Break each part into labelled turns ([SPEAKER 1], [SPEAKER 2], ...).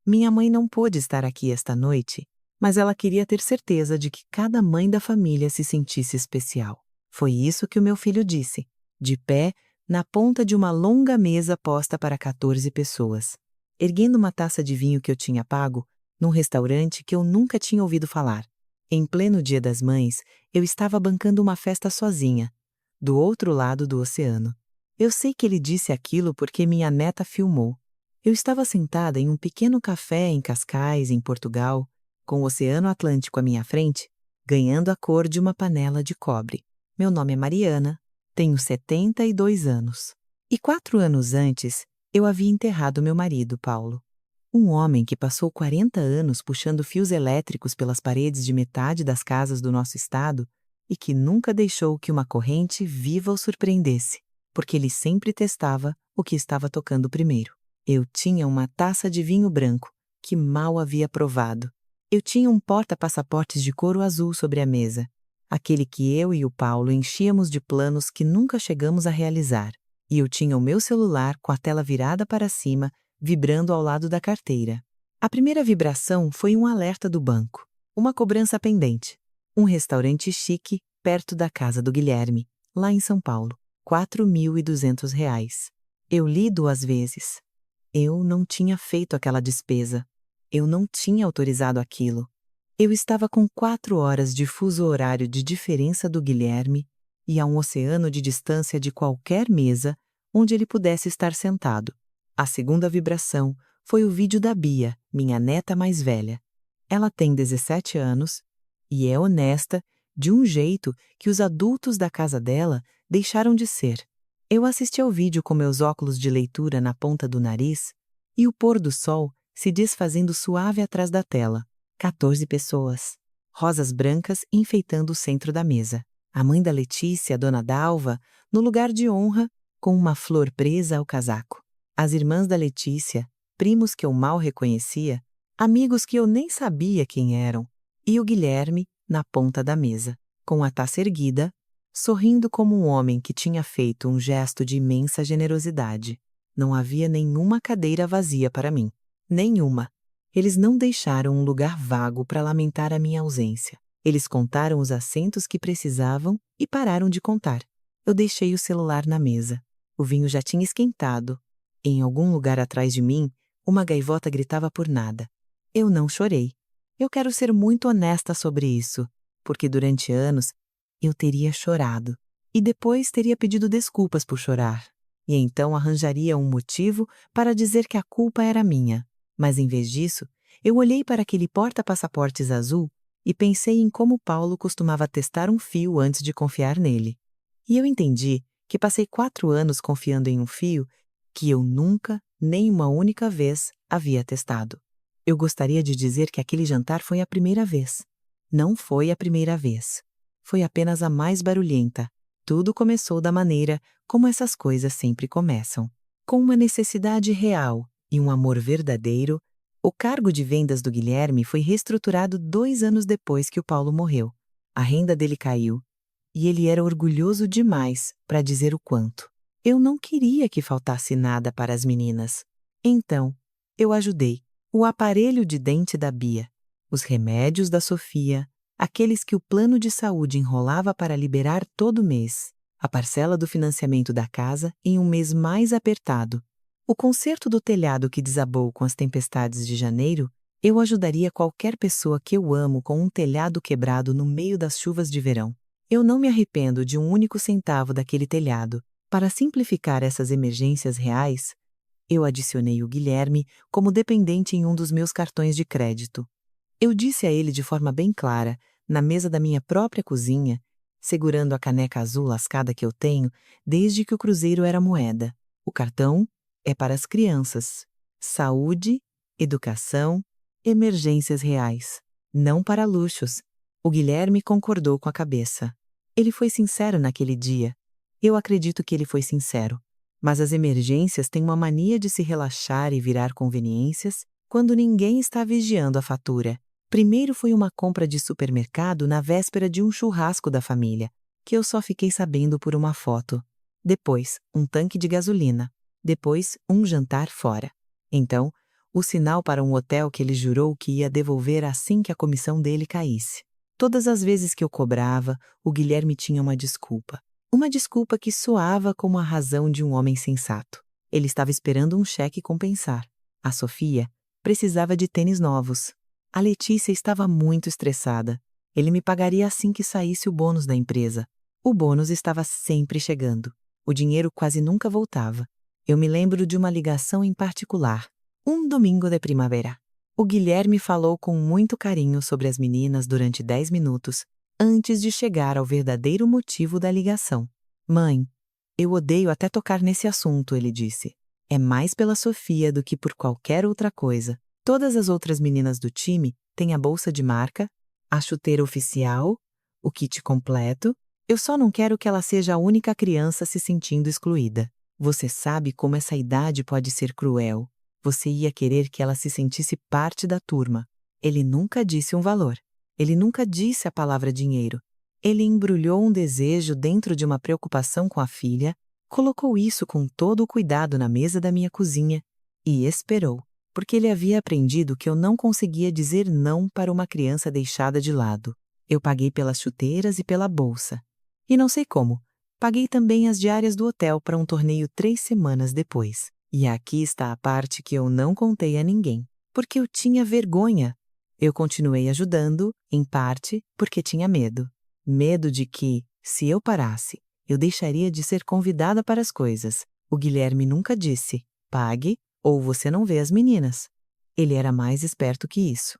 [SPEAKER 1] Minha mãe não pôde estar aqui esta noite, mas ela queria ter certeza de que cada mãe da família se sentisse especial. Foi isso que o meu filho disse, de pé, na ponta de uma longa mesa posta para 14 pessoas, erguendo uma taça de vinho que eu tinha pago, num restaurante que eu nunca tinha ouvido falar. Em pleno Dia das Mães, eu estava bancando uma festa sozinha, do outro lado do oceano. Eu sei que ele disse aquilo porque minha neta filmou. Eu estava sentada em um pequeno café em Cascais, em Portugal, com o Oceano Atlântico à minha frente, ganhando a cor de uma panela de cobre. Meu nome é Mariana, tenho 72 anos. E 4 anos antes, eu havia enterrado meu marido, Paulo. Um homem que passou 40 anos puxando fios elétricos pelas paredes de metade das casas do nosso estado e que nunca deixou que uma corrente viva o surpreendesse, porque ele sempre testava o que estava tocando primeiro. Eu tinha uma taça de vinho branco, que mal havia provado. Eu tinha um porta-passaportes de couro azul sobre a mesa, aquele que eu e o Paulo enchíamos de planos que nunca chegamos a realizar. E eu tinha o meu celular com a tela virada para cima, vibrando ao lado da carteira. A primeira vibração foi um alerta do banco, uma cobrança pendente. Um restaurante chique perto da casa do Guilherme, lá em São Paulo. R$ 4.200. Eu li 2 vezes. Eu não tinha feito aquela despesa. Eu não tinha autorizado aquilo. Eu estava com 4 horas de fuso horário de diferença do Guilherme e a um oceano de distância de qualquer mesa onde ele pudesse estar sentado. A segunda vibração foi o vídeo da Bia, minha neta mais velha. Ela tem 17 anos e é honesta de um jeito que os adultos da casa dela deixaram de ser. Eu assisti ao vídeo com meus óculos de leitura na ponta do nariz e o pôr do sol se desfazendo suave atrás da tela. 14 pessoas. Rosas brancas enfeitando o centro da mesa. A mãe da Letícia, a dona Dalva, no lugar de honra, com uma flor presa ao casaco. As irmãs da Letícia, primos que eu mal reconhecia, amigos que eu nem sabia quem eram, e o Guilherme na ponta da mesa, com a taça erguida, sorrindo como um homem que tinha feito um gesto de imensa generosidade. Não havia nenhuma cadeira vazia para mim. Nenhuma. Eles não deixaram um lugar vago para lamentar a minha ausência. Eles contaram os assentos que precisavam e pararam de contar. Eu deixei o celular na mesa. O vinho já tinha esquentado. Em algum lugar atrás de mim, uma gaivota gritava por nada. Eu não chorei. Eu quero ser muito honesta sobre isso, porque durante anos eu teria chorado e depois teria pedido desculpas por chorar. E então arranjaria um motivo para dizer que a culpa era minha. Mas em vez disso, eu olhei para aquele porta-passaportes azul e pensei em como Paulo costumava testar um fio antes de confiar nele. E eu entendi que passei 4 anos confiando em um fio que eu nunca, nem uma única vez, havia testado. Eu gostaria de dizer que aquele jantar foi a primeira vez. Não foi a primeira vez. Foi apenas a mais barulhenta. Tudo começou da maneira como essas coisas sempre começam. Com uma necessidade real e um amor verdadeiro, o cargo de vendas do Guilherme foi reestruturado 2 anos depois que o Paulo morreu. A renda dele caiu, e ele era orgulhoso demais para dizer o quanto. Eu não queria que faltasse nada para as meninas. Então, eu ajudei. O aparelho de dente da Bia, os remédios da Sofia, aqueles que o plano de saúde enrolava para liberar todo mês, a parcela do financiamento da casa em um mês mais apertado, o conserto do telhado que desabou com as tempestades de janeiro. Eu ajudaria qualquer pessoa que eu amo com um telhado quebrado no meio das chuvas de verão. Eu não me arrependo de um único centavo daquele telhado. Para simplificar essas emergências reais, eu adicionei o Guilherme como dependente em um dos meus cartões de crédito. Eu disse a ele de forma bem clara, na mesa da minha própria cozinha, segurando a caneca azul lascada que eu tenho desde que o cruzeiro era moeda. O cartão é para as crianças. Saúde, educação, emergências reais. Não para luxos. O Guilherme concordou com a cabeça. Ele foi sincero naquele dia. Eu acredito que ele foi sincero. Mas as emergências têm uma mania de se relaxar e virar conveniências quando ninguém está vigiando a fatura. Primeiro foi uma compra de supermercado na véspera de um churrasco da família, que eu só fiquei sabendo por uma foto. Depois, um tanque de gasolina. Depois, um jantar fora. Então, O sinal para um hotel que ele jurou que ia devolver assim que a comissão dele caísse. Todas as vezes que eu cobrava, o Guilherme tinha uma desculpa. Uma desculpa que soava como a razão de um homem sensato. Ele estava esperando um cheque compensar. A Sofia precisava de tênis novos. A Letícia estava muito estressada. Ele me pagaria assim que saísse o bônus da empresa. O bônus estava sempre chegando. O dinheiro quase nunca voltava. Eu me lembro de uma ligação em particular. Um domingo de primavera. O Guilherme falou com muito carinho sobre as meninas durante 10 minutos, antes de chegar ao verdadeiro motivo da ligação. Mãe, eu odeio até tocar nesse assunto, ele disse. É mais pela Sofia do que por qualquer outra coisa. Todas as outras meninas do time têm a bolsa de marca, a chuteira oficial, o kit completo. Eu só não quero que ela seja a única criança se sentindo excluída. Você sabe como essa idade pode ser cruel. Você ia querer que ela se sentisse parte da turma. Ele nunca disse um valor. Ele nunca disse a palavra dinheiro. Ele embrulhou um desejo dentro de uma preocupação com a filha, colocou isso com todo o cuidado na mesa da minha cozinha e esperou, porque ele havia aprendido que eu não conseguia dizer não para uma criança deixada de lado. Eu paguei pelas chuteiras e pela bolsa. E não sei como, paguei também as diárias do hotel para um torneio 3 semanas depois. E aqui está a parte que eu não contei a ninguém, porque eu tinha vergonha. Eu continuei ajudando, em parte, porque tinha medo. Medo de que, se eu parasse, eu deixaria de ser convidada para as coisas. O Guilherme nunca disse, pague, ou você não vê as meninas. Ele era mais esperto que isso.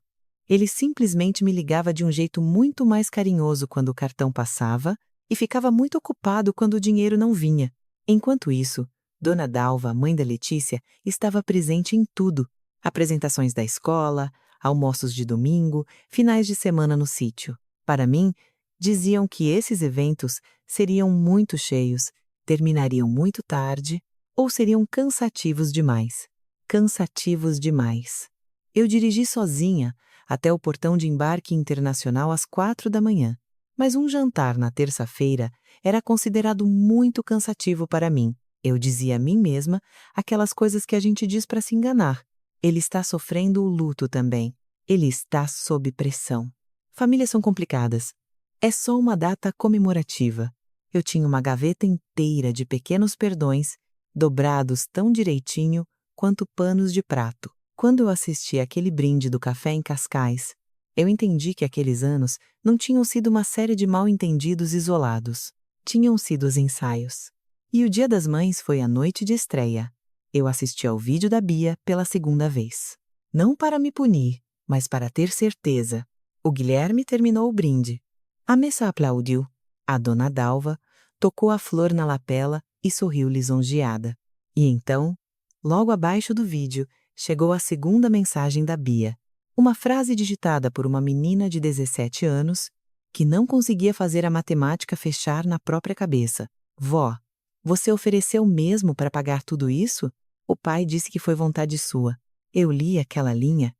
[SPEAKER 1] Ele simplesmente me ligava de um jeito muito mais carinhoso quando o cartão passava e ficava muito ocupado quando o dinheiro não vinha. Enquanto isso, Dona Dalva, mãe da Letícia, estava presente em tudo. Apresentações da escola, almoços de domingo, finais de semana no sítio. Para mim, diziam que esses eventos seriam muito cheios, terminariam muito tarde ou seriam cansativos demais. Cansativos demais. Eu dirigi sozinha até o portão de embarque internacional às 4 da manhã. Mas um jantar na terça-feira era considerado muito cansativo para mim. Eu dizia a mim mesma aquelas coisas que a gente diz para se enganar. Ele está sofrendo o luto também. Ele está sob pressão. Famílias são complicadas. É só uma data comemorativa. Eu tinha uma gaveta inteira de pequenos perdões, dobrados tão direitinho quanto panos de prato. Quando eu assisti aquele brinde do café em Cascais, eu entendi que aqueles anos não tinham sido uma série de mal-entendidos isolados. Tinham sido os ensaios. E o Dia das Mães foi a noite de estreia. Eu assisti ao vídeo da Bia pela segunda vez. Não para me punir, mas para ter certeza. O Guilherme terminou o brinde. A mesa aplaudiu. A Dona Dalva tocou a flor na lapela e sorriu lisonjeada. E então, logo abaixo do vídeo, chegou a segunda mensagem da Bia. Uma frase digitada por uma menina de 17 anos que não conseguia fazer a matemática fechar na própria cabeça. Vó, você ofereceu mesmo para pagar tudo isso? O pai disse que foi vontade sua. Eu li aquela linha.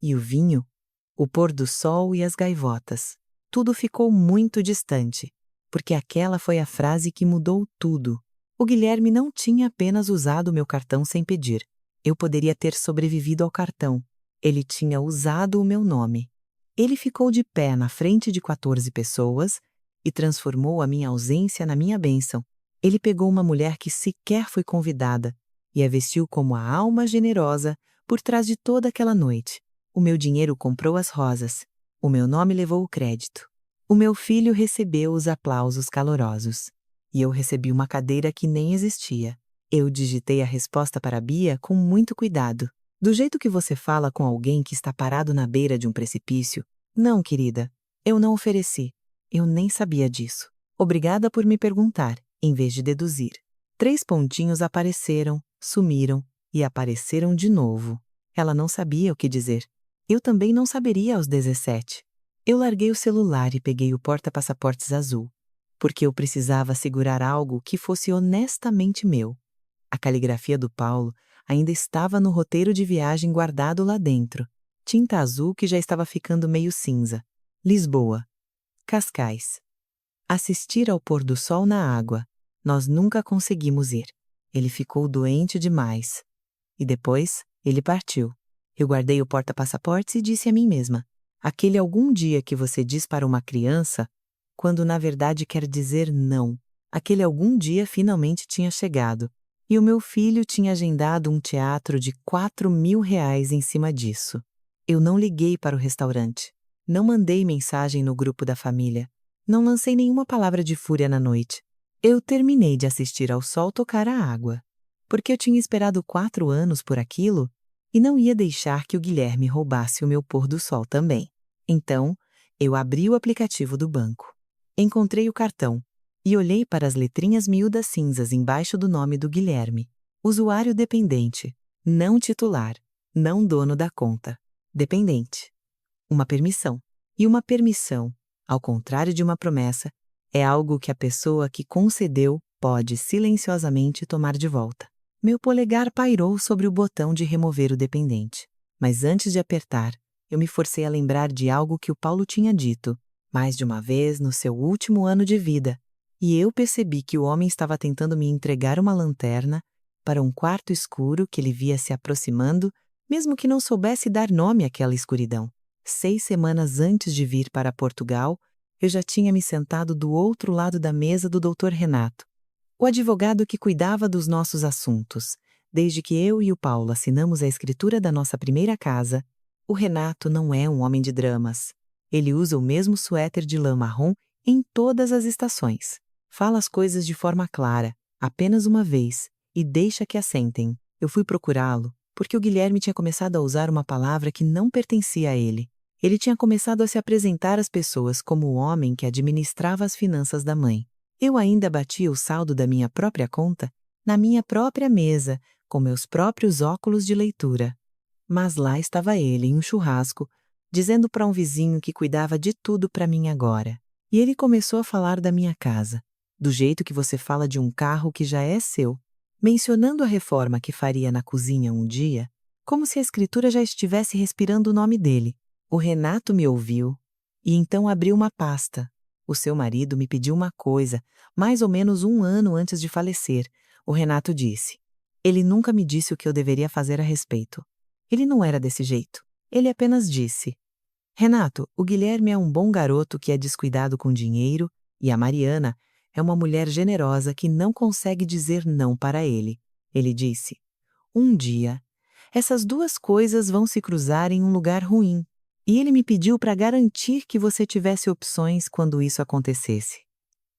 [SPEAKER 1] E o vinho? O pôr do sol e as gaivotas. Tudo ficou muito distante, porque aquela foi a frase que mudou tudo. O Guilherme não tinha apenas usado meu cartão sem pedir. Eu poderia ter sobrevivido ao cartão. Ele tinha usado o meu nome. Ele ficou de pé na frente de 14 pessoas e transformou a minha ausência na minha bênção. Ele pegou uma mulher que sequer foi convidada e a vestiu como a alma generosa por trás de toda aquela noite. O meu dinheiro comprou as rosas. O meu nome levou o crédito. O meu filho recebeu os aplausos calorosos. E eu recebi uma cadeira que nem existia. Eu digitei a resposta para a Bia com muito cuidado. Do jeito que você fala com alguém que está parado na beira de um precipício. Não, querida, eu não ofereci. Eu nem sabia disso. Obrigada por me perguntar, em vez de deduzir. 3 pontinhos apareceram, sumiram e apareceram de novo. Ela não sabia o que dizer. Eu também não saberia aos 17. Eu larguei o celular e peguei o porta-passaportes azul, porque eu precisava segurar algo que fosse honestamente meu. A caligrafia do Paulo ainda estava no roteiro de viagem guardado lá dentro. Tinta azul que já estava ficando meio cinza. Lisboa. Cascais. Assistir ao pôr do sol na água. Nós nunca conseguimos ir. Ele ficou doente demais. E depois, ele partiu. Eu guardei o porta-passaportes e disse a mim mesma: aquele algum dia que você diz para uma criança, quando na verdade quer dizer não. Aquele algum dia finalmente tinha chegado, e o meu filho tinha agendado um teatro de R$ 4.000 em cima disso. Eu não liguei para o restaurante, não mandei mensagem no grupo da família, não lancei nenhuma palavra de fúria na noite. Eu terminei de assistir ao sol tocar a água, porque eu tinha esperado 4 anos por aquilo e não ia deixar que o Guilherme roubasse o meu pôr do sol também. Então, eu abri o aplicativo do banco. Encontrei o cartão e olhei para as letrinhas miúdas cinzas embaixo do nome do Guilherme. Usuário dependente, não titular, não dono da conta. Dependente. Uma permissão. E uma permissão, ao contrário de uma promessa, é algo que a pessoa que concedeu pode silenciosamente tomar de volta. Meu polegar pairou sobre o botão de remover o dependente. Mas antes de apertar, eu me forcei a lembrar de algo que o Paulo tinha dito, mais de uma vez no seu último ano de vida, e eu percebi que o homem estava tentando me entregar uma lanterna para um quarto escuro que ele via se aproximando, mesmo que não soubesse dar nome àquela escuridão. 6 semanas antes de vir para Portugal, eu já tinha me sentado do outro lado da mesa do Dr. Renato, o advogado que cuidava dos nossos assuntos. Desde que eu e o Paulo assinamos a escritura da nossa primeira casa, o Renato não é um homem de dramas. Ele usa o mesmo suéter de lã marrom em todas as estações. Fala as coisas de forma clara, apenas uma vez, e deixa que assentem. Eu fui procurá-lo, porque o Guilherme tinha começado a usar uma palavra que não pertencia a ele. Ele tinha começado a se apresentar às pessoas como o homem que administrava as finanças da mãe. Eu ainda batia o saldo da minha própria conta na minha própria mesa, com meus próprios óculos de leitura. Mas lá estava ele, em um churrasco, dizendo para um vizinho que cuidava de tudo para mim agora. E ele começou a falar da minha casa, do jeito que você fala de um carro que já é seu, mencionando a reforma que faria na cozinha um dia, como se a escritura já estivesse respirando o nome dele. O Renato me ouviu e então abriu uma pasta. O seu marido me pediu uma coisa, mais ou menos 1 ano antes de falecer. O Renato disse. Ele nunca me disse o que eu deveria fazer a respeito. Ele não era desse jeito. Ele apenas disse: Renato, o Guilherme é um bom garoto que é descuidado com dinheiro e a Mariana é uma mulher generosa que não consegue dizer não para ele. Ele disse: um dia, essas 2 coisas vão se cruzar em um lugar ruim. E ele me pediu para garantir que você tivesse opções quando isso acontecesse.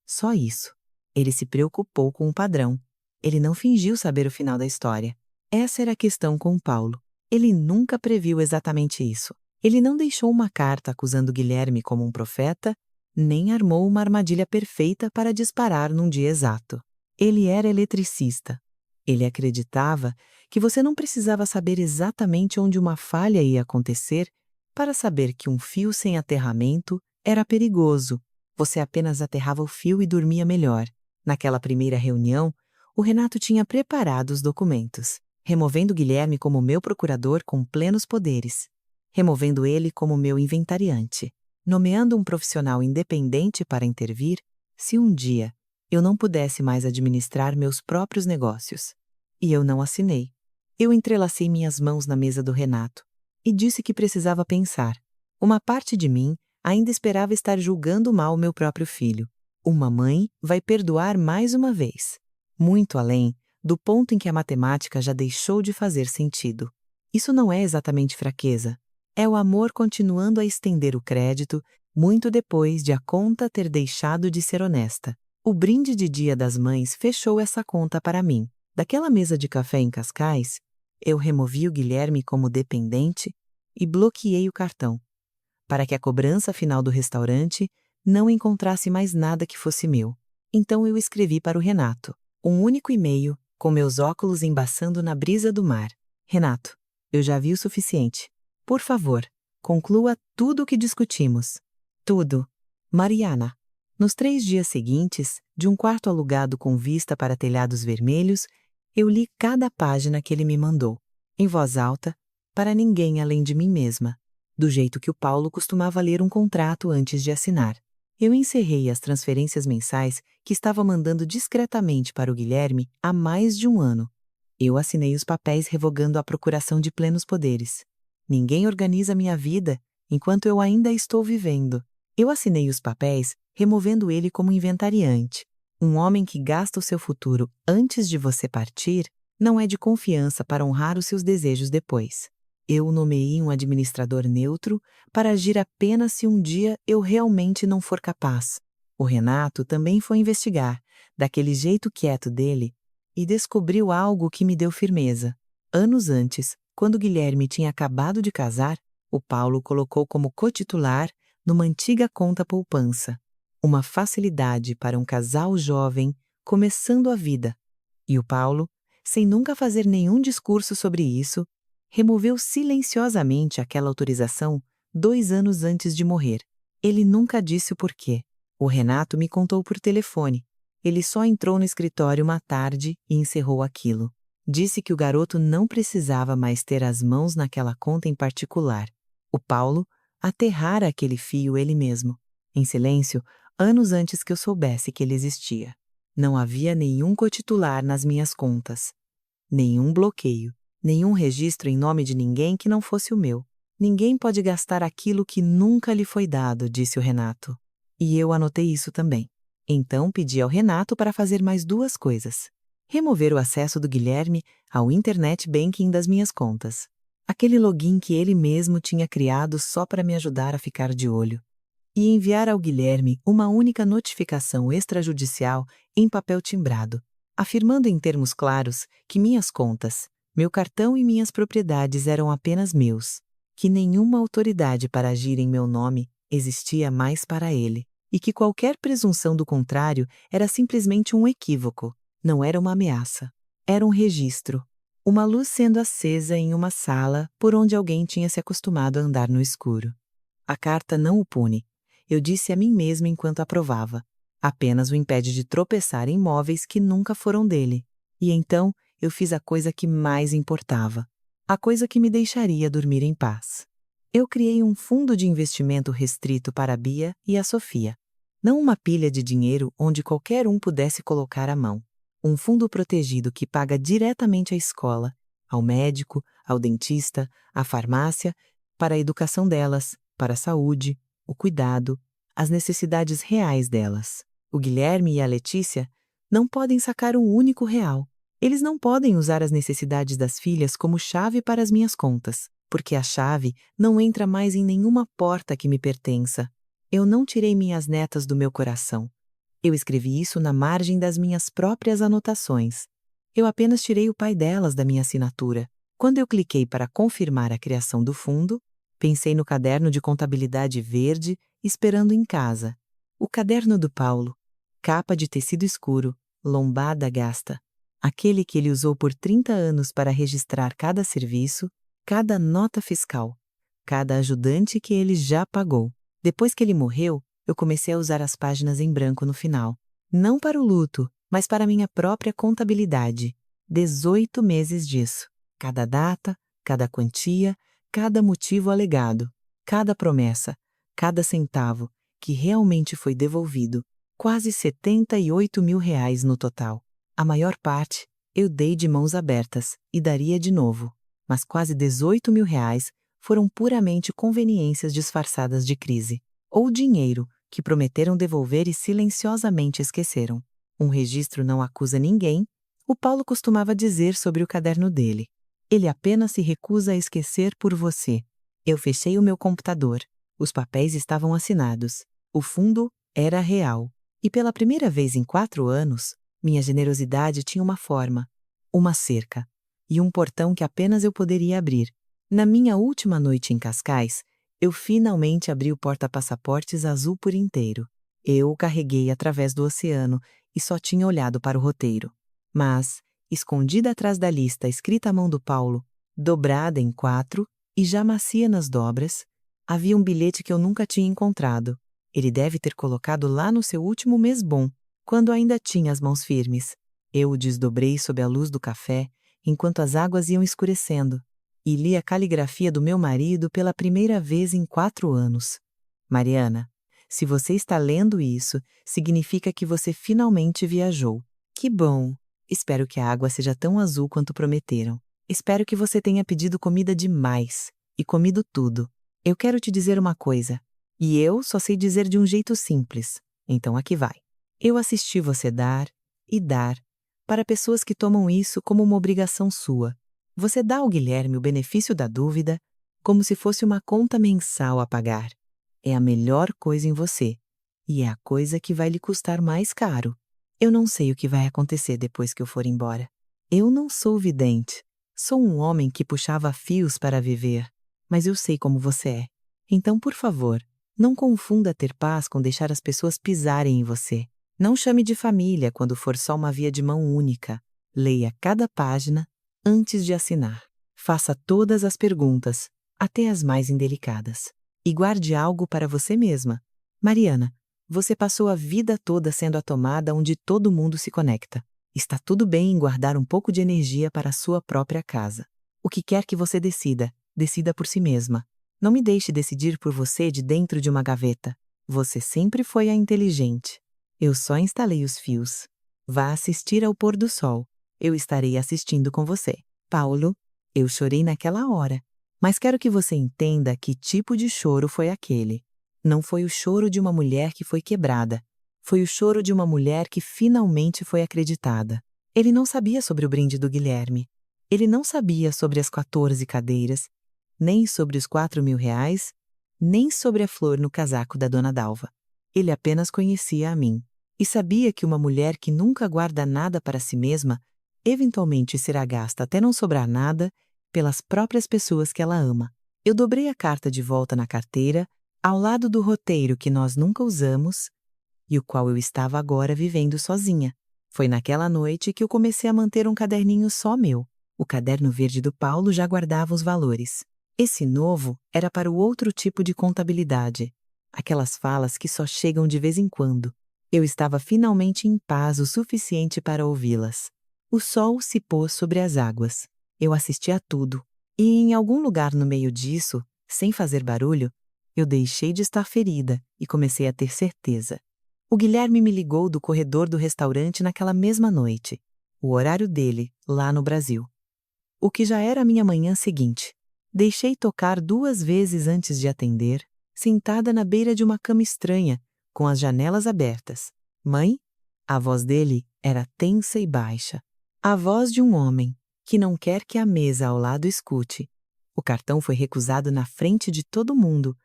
[SPEAKER 1] Só isso. Ele se preocupou com o padrão. Ele não fingiu saber o final da história. Essa era a questão com o Paulo. Ele nunca previu exatamente isso. Ele não deixou uma carta acusando Guilherme como um profeta, nem armou uma armadilha perfeita para disparar num dia exato. Ele era eletricista. Ele acreditava que você não precisava saber exatamente onde uma falha ia acontecer para saber que um fio sem aterramento era perigoso. Você apenas aterrava o fio e dormia melhor. Naquela primeira reunião, o Renato tinha preparado os documentos, removendo Guilherme como meu procurador com plenos poderes, removendo ele como meu inventariante, nomeando um profissional independente para intervir se um dia eu não pudesse mais administrar meus próprios negócios. E eu não assinei. Eu entrelacei minhas mãos na mesa do Renato e disse que precisava pensar. Uma parte de mim ainda esperava estar julgando mal meu próprio filho. Uma mãe vai perdoar mais uma vez, muito além do ponto em que a matemática já deixou de fazer sentido. Isso não é exatamente fraqueza. É o amor continuando a estender o crédito muito depois de a conta ter deixado de ser honesta. O brinde de Dia das Mães fechou essa conta para mim. Daquela mesa de café em Cascais, eu removi o Guilherme como dependente e bloqueei o cartão, para que a cobrança final do restaurante não encontrasse mais nada que fosse meu. Então eu escrevi para o Renato, um único e-mail, com meus óculos embaçando na brisa do mar. Renato, eu já vi o suficiente. Por favor, conclua tudo o que discutimos. Tudo. Mariana. Nos 3 dias seguintes, de um quarto alugado com vista para telhados vermelhos, eu li cada página que ele me mandou, em voz alta, para ninguém além de mim mesma, do jeito que o Paulo costumava ler um contrato antes de assinar. Eu encerrei as transferências mensais que estava mandando discretamente para o Guilherme há mais de 1 ano. Eu assinei os papéis revogando a procuração de plenos poderes. Ninguém organiza minha vida enquanto eu ainda estou vivendo. Eu assinei os papéis, removendo ele como inventariante. Um homem que gasta o seu futuro antes de você partir não é de confiança para honrar os seus desejos depois. Eu nomeei um administrador neutro para agir apenas se um dia eu realmente não for capaz. O Renato também foi investigar, daquele jeito quieto dele, e descobriu algo que me deu firmeza. Anos antes, quando Guilherme tinha acabado de casar, o Paulo colocou como cotitular numa antiga conta poupança. Uma facilidade para um casal jovem começando a vida. E o Paulo, sem nunca fazer nenhum discurso sobre isso, removeu silenciosamente aquela autorização 2 anos antes de morrer. Ele nunca disse o porquê. O Renato me contou por telefone. Ele só entrou no escritório uma tarde e encerrou aquilo. Disse que o garoto não precisava mais ter as mãos naquela conta em particular. O Paulo aterrara aquele fio ele mesmo, em silêncio, anos antes que eu soubesse que ele existia. Não havia nenhum cotitular nas minhas contas. Nenhum bloqueio, nenhum registro em nome de ninguém que não fosse o meu. Ninguém pode gastar aquilo que nunca lhe foi dado, disse o Renato. E eu anotei isso também. Então pedi ao Renato para fazer mais 2 coisas. Remover o acesso do Guilherme ao internet banking das minhas contas. Aquele login que ele mesmo tinha criado só para me ajudar a ficar de olho. E enviar ao Guilherme uma única notificação extrajudicial em papel timbrado, afirmando em termos claros que minhas contas, meu cartão e minhas propriedades eram apenas meus, que nenhuma autoridade para agir em meu nome existia mais para ele, e que qualquer presunção do contrário era simplesmente um equívoco, não era uma ameaça. Era um registro, uma luz sendo acesa em uma sala por onde alguém tinha se acostumado a andar no escuro. A carta não o pune, eu disse a mim mesma enquanto aprovava. Apenas o impede de tropeçar em móveis que nunca foram dele. E então eu fiz a coisa que mais importava, a coisa que me deixaria dormir em paz. Eu criei um fundo de investimento restrito para a Bia e a Sofia. Não uma pilha de dinheiro onde qualquer um pudesse colocar a mão. Um fundo protegido que paga diretamente à escola, ao médico, ao dentista, à farmácia, para a educação delas, para a saúde, o cuidado, as necessidades reais delas. O Guilherme e a Letícia não podem sacar um único real. Eles não podem usar as necessidades das filhas como chave para as minhas contas, porque a chave não entra mais em nenhuma porta que me pertença. Eu não tirei minhas netas do meu coração. Eu escrevi isso na margem das minhas próprias anotações. Eu apenas tirei o pai delas da minha assinatura. Quando eu cliquei para confirmar a criação do fundo, pensei no caderno de contabilidade verde esperando em casa. O caderno do Paulo, capa de tecido escuro, lombada gasta. Aquele que ele usou por 30 anos para registrar cada serviço, cada nota fiscal, cada ajudante que ele já pagou. Depois que ele morreu, eu comecei a usar as páginas em branco no final. Não para o luto, mas para minha própria contabilidade. 18 meses disso. Cada data, cada quantia, cada motivo alegado, cada promessa, cada centavo, que realmente foi devolvido. Quase 78 mil reais no total. A maior parte, eu dei de mãos abertas, e daria de novo. Mas quase 18 mil reais foram puramente conveniências disfarçadas de crise. Ou dinheiro, que prometeram devolver e silenciosamente esqueceram. Um registro não acusa ninguém, o Paulo costumava dizer sobre o caderno dele. Ele apenas se recusa a esquecer por você. Eu fechei o meu computador. Os papéis estavam assinados. O fundo era real. E pela primeira vez em 4 anos, minha generosidade tinha uma forma, uma cerca, e um portão que apenas eu poderia abrir. Na minha última noite em Cascais, eu finalmente abri o porta-passaportes azul por inteiro. Eu o carreguei através do oceano e só tinha olhado para o roteiro. Mas, escondida atrás da lista escrita à mão do Paulo, dobrada em 4 e já macia nas dobras, havia um bilhete que eu nunca tinha encontrado. Ele deve ter colocado lá no seu último mês bom, quando ainda tinha as mãos firmes. Eu o desdobrei sob a luz do café, enquanto as águas iam escurecendo, e li a caligrafia do meu marido pela primeira vez em 4 anos. Mariana, se você está lendo isso, significa que você finalmente viajou. Que bom! Espero que a água seja tão azul quanto prometeram. Espero que você tenha pedido comida demais. e comido tudo. Eu quero te dizer uma coisa, e eu só sei dizer de um jeito simples. Então aqui vai. Eu assisti você dar e dar para pessoas que tomam isso como uma obrigação sua. Você dá ao Guilherme o benefício da dúvida como se fosse uma conta mensal a pagar. É a melhor coisa em você, e é a coisa que vai lhe custar mais caro. Eu não sei o que vai acontecer depois que eu for embora. Eu não sou vidente. Sou um homem que puxava fios para viver, mas eu sei como você é. Então, por favor, não confunda ter paz com deixar as pessoas pisarem em você. Não chame de família quando for só uma via de mão única. Leia cada página antes de assinar. Faça todas as perguntas, até as mais indelicadas. E guarde algo para você mesma. Mariana, você passou a vida toda sendo a tomada onde todo mundo se conecta. Está tudo bem em guardar um pouco de energia para a sua própria casa. O que quer que você decida, decida por si mesma. Não me deixe decidir por você de dentro de uma gaveta. Você sempre foi a inteligente. Eu só instalei os fios. Vá assistir ao pôr do sol. Eu estarei assistindo com você. Paulo, eu chorei naquela hora. Mas quero que você entenda que tipo de choro foi aquele. Não foi o choro de uma mulher que foi quebrada. Foi o choro de uma mulher que finalmente foi acreditada. Ele não sabia sobre o brinde do Guilherme. Ele não sabia sobre as 14 cadeiras, nem sobre os 4.000 reais, nem sobre a flor no casaco da dona Dalva. Ele apenas conhecia a mim. E sabia que uma mulher que nunca guarda nada para si mesma, eventualmente será gasta até não sobrar nada, pelas próprias pessoas que ela ama. Eu dobrei a carta de volta na carteira, ao lado do roteiro que nós nunca usamos, e o qual eu estava agora vivendo sozinha. Foi naquela noite que eu comecei a manter um caderninho só meu. O caderno verde do Paulo já guardava os valores. Esse novo era para o outro tipo de contabilidade. Aquelas falas que só chegam de vez em quando. Eu estava finalmente em paz o suficiente para ouvi-las. O sol se pôs sobre as águas. Eu assisti a tudo. E em algum lugar no meio disso, sem fazer barulho, eu deixei de estar ferida e comecei a ter certeza. O Guilherme me ligou do corredor do restaurante naquela mesma noite, o horário dele, lá no Brasil. O que já era a minha manhã seguinte. Deixei tocar 2 vezes antes de atender, sentada na beira de uma cama estranha, com as janelas abertas. Mãe? A voz dele era tensa e baixa. A voz de um homem que não quer que a mesa ao lado escute. O cartão foi recusado na frente de todo mundo.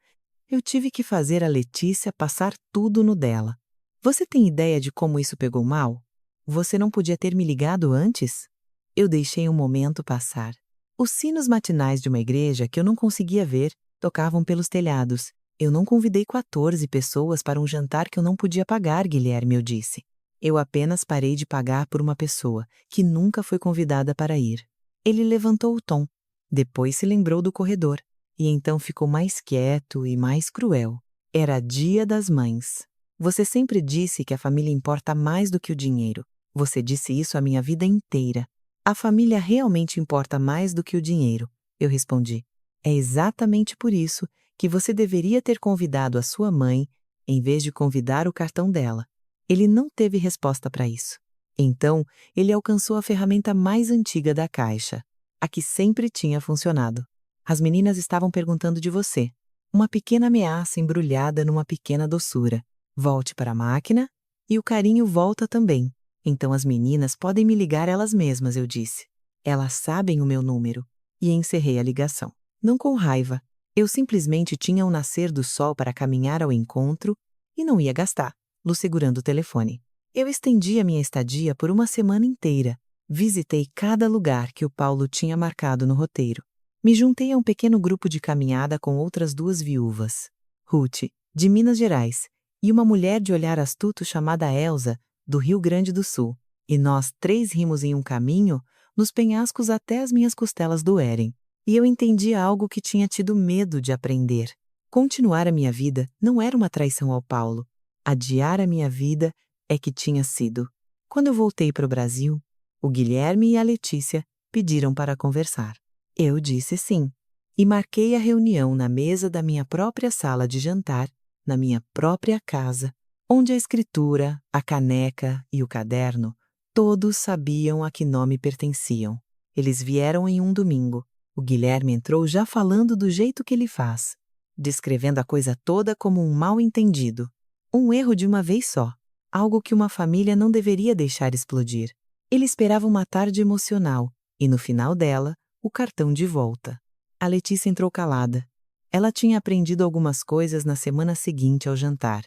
[SPEAKER 1] Eu tive que fazer a Letícia passar tudo no dela. Você tem ideia de como isso pegou mal? Você não podia ter me ligado antes? Eu deixei um momento passar. Os sinos matinais de uma igreja que eu não conseguia ver tocavam pelos telhados. Eu não convidei 14 pessoas para um jantar que eu não podia pagar, Guilherme, eu disse. Eu apenas parei de pagar por uma pessoa que nunca foi convidada para ir. Ele levantou o tom. Depois se lembrou do corredor. E então ficou mais quieto e mais cruel. Era Dia das Mães. Você sempre disse que a família importa mais do que o dinheiro. Você disse isso a minha vida inteira. A família realmente importa mais do que o dinheiro, eu respondi. É exatamente por isso que você deveria ter convidado a sua mãe em vez de convidar o cartão dela. Ele não teve resposta para isso. Então, ele alcançou a ferramenta mais antiga da caixa, a que sempre tinha funcionado. As meninas estavam perguntando de você. Uma pequena ameaça embrulhada numa pequena doçura. Volte para a máquina e o carinho volta também. Então as meninas podem me ligar elas mesmas, eu disse. Elas sabem o meu número. E encerrei a ligação. Não com raiva. Eu simplesmente tinha o nascer do sol para caminhar ao encontro e não ia gastá-lo segurando o telefone. Eu estendi a minha estadia por uma semana inteira. Visitei cada lugar que o Paulo tinha marcado no roteiro. Me juntei a um pequeno grupo de caminhada com outras 2 viúvas. Ruth, de Minas Gerais, e uma mulher de olhar astuto chamada Elsa, do Rio Grande do Sul. E nós 3 rimos em um caminho, nos penhascos até as minhas costelas doerem. E eu entendi algo que tinha tido medo de aprender. Continuar a minha vida não era uma traição ao Paulo. Adiar a minha vida é que tinha sido. Quando eu voltei para o Brasil, o Guilherme e a Letícia pediram para conversar. Eu disse sim. E marquei a reunião na mesa da minha própria sala de jantar, na minha própria casa, onde a escritura, a caneca e o caderno, todos sabiam a que nome pertenciam. Eles vieram em um domingo. O Guilherme entrou já falando do jeito que ele faz, descrevendo a coisa toda como um mal-entendido. Um erro de uma vez só, algo que uma família não deveria deixar explodir. Ele esperava uma tarde emocional, e no final dela, o cartão de volta. A Letícia entrou calada. Ela tinha aprendido algumas coisas na semana seguinte ao jantar.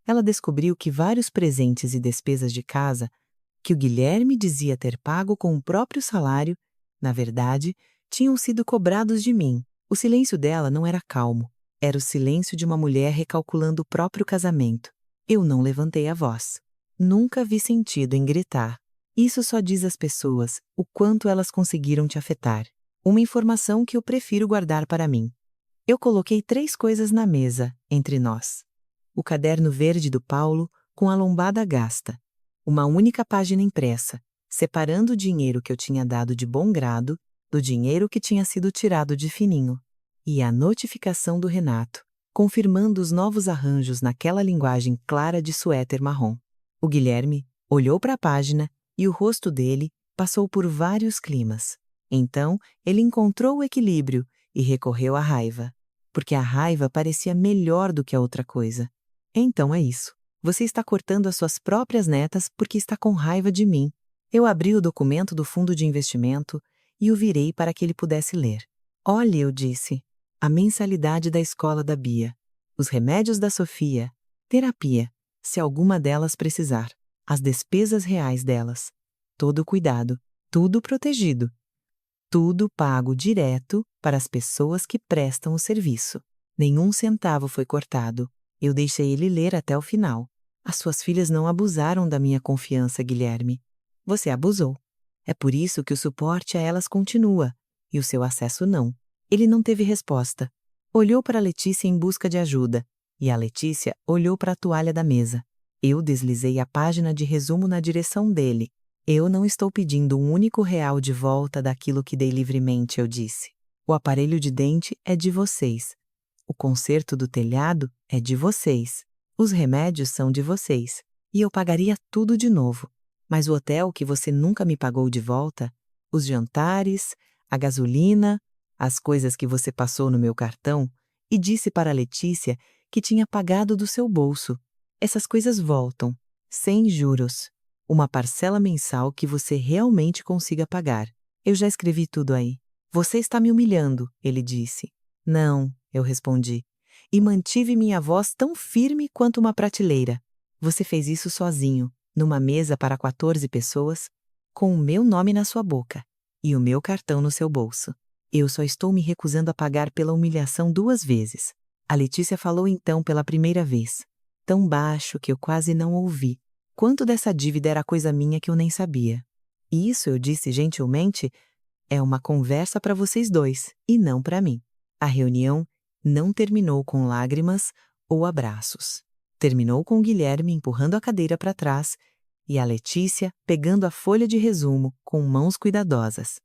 [SPEAKER 1] Ela descobriu que vários presentes e despesas de casa, que o Guilherme dizia ter pago com o próprio salário, na verdade, tinham sido cobrados de mim. O silêncio dela não era calmo. Era o silêncio de uma mulher recalculando o próprio casamento. Eu não levantei a voz. Nunca vi sentido em gritar. Isso só diz às pessoas o quanto elas conseguiram te afetar. Uma informação que eu prefiro guardar para mim. Eu coloquei 3 coisas na mesa, entre nós. O caderno verde do Paulo, com a lombada gasta. Uma única página impressa, separando o dinheiro que eu tinha dado de bom grado do dinheiro que tinha sido tirado de fininho. E a notificação do Renato, confirmando os novos arranjos naquela linguagem clara de suéter marrom. O Guilherme olhou para a página e o rosto dele passou por vários climas. Então, ele encontrou o equilíbrio e recorreu à raiva, porque a raiva parecia melhor do que a outra coisa. Então é isso. Você está cortando as suas próprias netas porque está com raiva de mim. Eu abri o documento do fundo de investimento e o virei para que ele pudesse ler. Olhe, eu disse, a mensalidade da escola da Bia, os remédios da Sofia, terapia, se alguma delas precisar, as despesas reais delas, todo o cuidado, tudo protegido. Tudo pago direto para as pessoas que prestam o serviço. Nenhum centavo foi cortado. Eu deixei ele ler até o final. As suas filhas não abusaram da minha confiança, Guilherme. Você abusou. É por isso que o suporte a elas continua, e o seu acesso não. Ele não teve resposta. Olhou para a Letícia em busca de ajuda, e a Letícia olhou para a toalha da mesa. Eu deslizei a página de resumo na direção dele. Eu não estou pedindo um único real de volta daquilo que dei livremente, eu disse. O aparelho de dente é de vocês. O conserto do telhado é de vocês. Os remédios são de vocês. E eu pagaria tudo de novo. Mas o hotel que você nunca me pagou de volta, os jantares, a gasolina, as coisas que você passou no meu cartão, e disse para a Letícia que tinha pagado do seu bolso. Essas coisas voltam, sem juros. Uma parcela mensal que você realmente consiga pagar. Eu já escrevi tudo aí. Você está me humilhando, ele disse. Não, eu respondi. E mantive minha voz tão firme quanto uma prateleira. Você fez isso sozinho, numa mesa para 14 pessoas, com o meu nome na sua boca e o meu cartão no seu bolso. Eu só estou me recusando a pagar pela humilhação 2 vezes. A Letícia falou então pela primeira vez, tão baixo que eu quase não ouvi. Quanto dessa dívida era coisa minha que eu nem sabia. E isso, eu disse gentilmente, é uma conversa para vocês dois, e não para mim. A reunião não terminou com lágrimas ou abraços. Terminou com o Guilherme empurrando a cadeira para trás e a Letícia pegando a folha de resumo com mãos cuidadosas.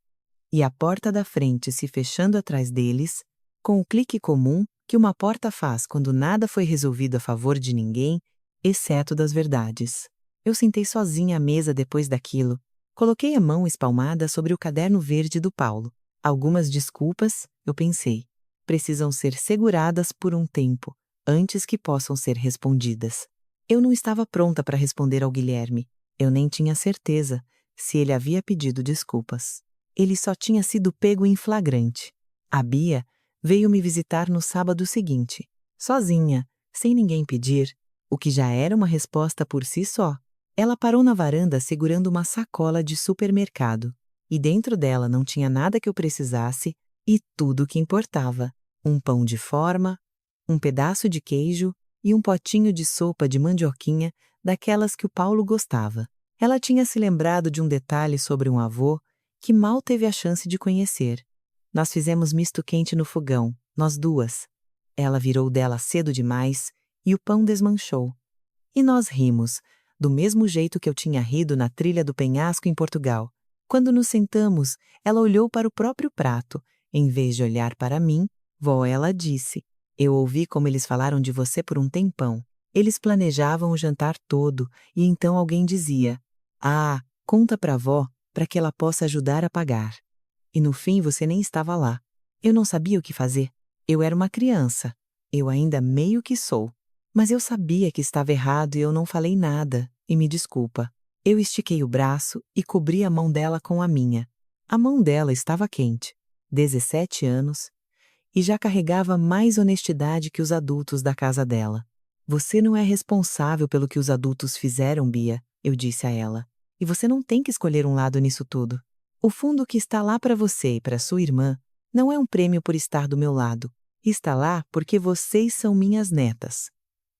[SPEAKER 1] E a porta da frente se fechando atrás deles, com o clique comum que uma porta faz quando nada foi resolvido a favor de ninguém, exceto das verdades. Eu sentei sozinha à mesa depois daquilo. Coloquei a mão espalmada sobre o caderno verde do Paulo. Algumas desculpas, eu pensei, precisam ser seguradas por um tempo, antes que possam ser respondidas. Eu não estava pronta para responder ao Guilherme. Eu nem tinha certeza se ele havia pedido desculpas. Ele só tinha sido pego em flagrante. A Bia veio me visitar no sábado seguinte, sozinha, sem ninguém pedir, o que já era uma resposta por si só. Ela parou na varanda segurando uma sacola de supermercado, e dentro dela não tinha nada que eu precisasse e tudo o que importava. Um pão de forma, um pedaço de queijo e um potinho de sopa de mandioquinha daquelas que o Paulo gostava. Ela tinha se lembrado de um detalhe sobre um avô que mal teve a chance de conhecer. Nós fizemos misto quente no fogão, nós duas. Ela virou dela cedo demais e o pão desmanchou. E nós rimos, do mesmo jeito que eu tinha rido na trilha do penhasco em Portugal. Quando nos sentamos, ela olhou para o próprio prato. Em vez de olhar para mim, vó, ela disse, eu ouvi como eles falaram de você por um tempão. Eles planejavam o jantar todo, e então alguém dizia, conta pra vó, para que ela possa ajudar a pagar. E no fim você nem estava lá. Eu não sabia o que fazer. Eu era uma criança. Eu ainda meio que sou. Mas eu sabia que estava errado e eu não falei nada, e me desculpa. Eu estiquei o braço e cobri a mão dela com a minha. A mão dela estava quente. 17 anos, e já carregava mais honestidade que os adultos da casa dela. Você não é responsável pelo que os adultos fizeram, Bia, eu disse a ela. E você não tem que escolher um lado nisso tudo. O fundo que está lá para você e para sua irmã não é um prêmio por estar do meu lado. Está lá porque vocês são minhas netas.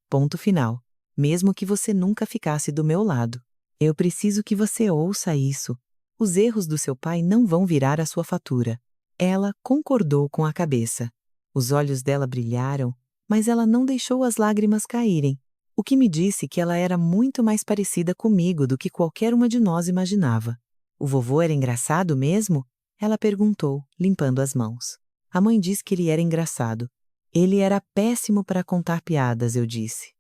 [SPEAKER 1] Ponto final. Mesmo que você nunca ficasse do meu lado. Eu preciso que você ouça isso. Os erros do seu pai não vão virar a sua fatura. Ela concordou com a cabeça. Os olhos dela brilharam, mas ela não deixou as lágrimas caírem, o que me disse que ela era muito mais parecida comigo do que qualquer uma de nós imaginava. O vovô era engraçado mesmo? Ela perguntou, limpando as mãos. A mãe disse que ele era engraçado. Ele era péssimo para contar piadas, eu disse.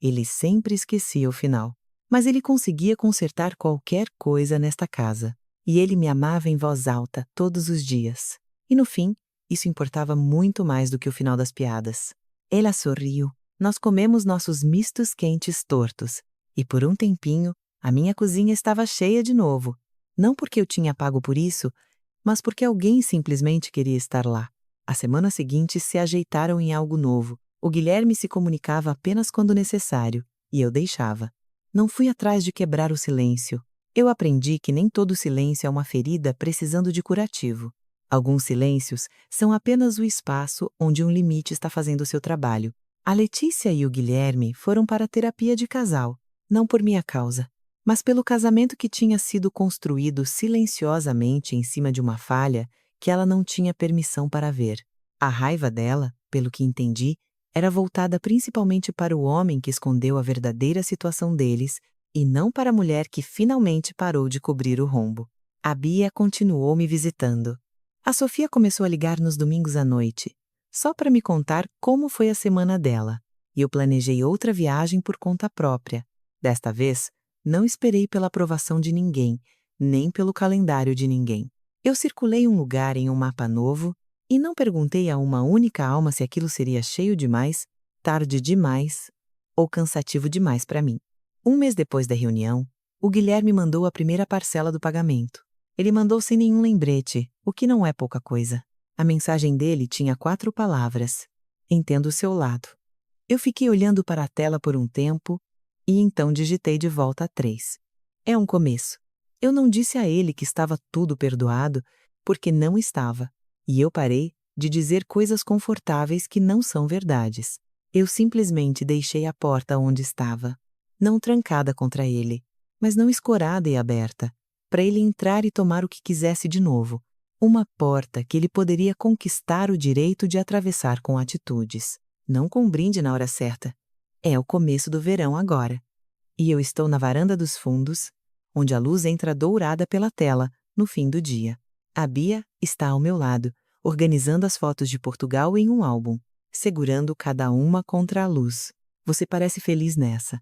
[SPEAKER 1] Ele sempre esquecia o final. Mas ele conseguia consertar qualquer coisa nesta casa. E ele me amava em voz alta todos os dias. E no fim, isso importava muito mais do que o final das piadas. Ela sorriu. Nós comemos nossos mistos quentes tortos. E por um tempinho, a minha cozinha estava cheia de novo. Não porque eu tinha pago por isso, mas porque alguém simplesmente queria estar lá. A semana seguinte se ajeitaram em algo novo. O Guilherme se comunicava apenas quando necessário, e eu deixava. Não fui atrás de quebrar o silêncio. Eu aprendi que nem todo silêncio é uma ferida precisando de curativo. Alguns silêncios são apenas o espaço onde um limite está fazendo seu trabalho. A Letícia e o Guilherme foram para a terapia de casal, não por minha causa, mas pelo casamento que tinha sido construído silenciosamente em cima de uma falha que ela não tinha permissão para ver. A raiva dela, pelo que entendi, era voltada principalmente para o homem que escondeu a verdadeira situação deles e não para a mulher que finalmente parou de cobrir o rombo. A Bia continuou me visitando. A Sofia começou a ligar nos domingos à noite, só para me contar como foi a semana dela, e eu planejei outra viagem por conta própria. Desta vez, não esperei pela aprovação de ninguém, nem pelo calendário de ninguém. Eu circulei um lugar em um mapa novo e não perguntei a uma única alma se aquilo seria cheio demais, tarde demais ou cansativo demais para mim. Um mês depois da reunião, o Guilherme mandou a primeira parcela do pagamento. Ele mandou sem nenhum lembrete, o que não é pouca coisa. A mensagem dele tinha 4 palavras. Entendo o seu lado. Eu fiquei olhando para a tela por um tempo e então digitei de volta 3. É um começo. Eu não disse a ele que estava tudo perdoado, porque não estava. E eu parei de dizer coisas confortáveis que não são verdades. Eu simplesmente deixei a porta onde estava. Não trancada contra ele, mas não escorada e aberta, para ele entrar e tomar o que quisesse de novo. Uma porta que ele poderia conquistar o direito de atravessar com atitudes, não com um brinde na hora certa. É o começo do verão agora. E eu estou na varanda dos fundos, onde a luz entra dourada pela tela, no fim do dia. A Bia está ao meu lado, organizando as fotos de Portugal em um álbum, segurando cada uma contra a luz. Você parece feliz nessa.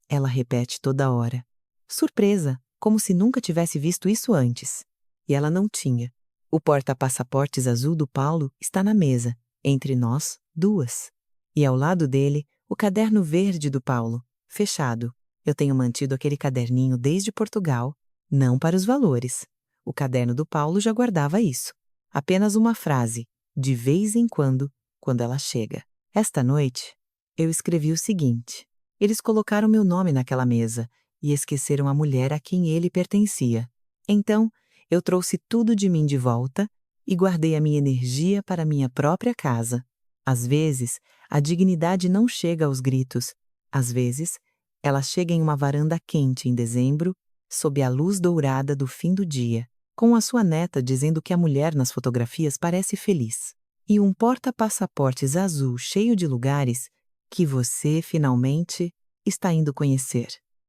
[SPEAKER 1] Ela repete toda hora. Surpresa, como se nunca tivesse visto isso antes. E ela não tinha. O porta-passaportes azul do Paulo está na mesa, entre nós, duas. E ao lado dele, o caderno verde do Paulo, fechado. Eu tenho mantido aquele caderninho desde Portugal, não para os valores. O caderno do Paulo já guardava isso. Apenas uma frase, de vez em quando ela chega. Esta noite, eu escrevi o seguinte. Eles colocaram meu nome naquela mesa e esqueceram a mulher a quem ele pertencia. Então, eu trouxe tudo de mim de volta e guardei a minha energia para minha própria casa. Às vezes, a dignidade não chega aos gritos. Às vezes, ela chega em uma varanda quente em dezembro, sob a luz dourada do fim do dia, com a sua neta dizendo que a mulher nas fotografias parece feliz. E um porta-passaportes azul cheio de lugares que você, finalmente, está indo conhecer.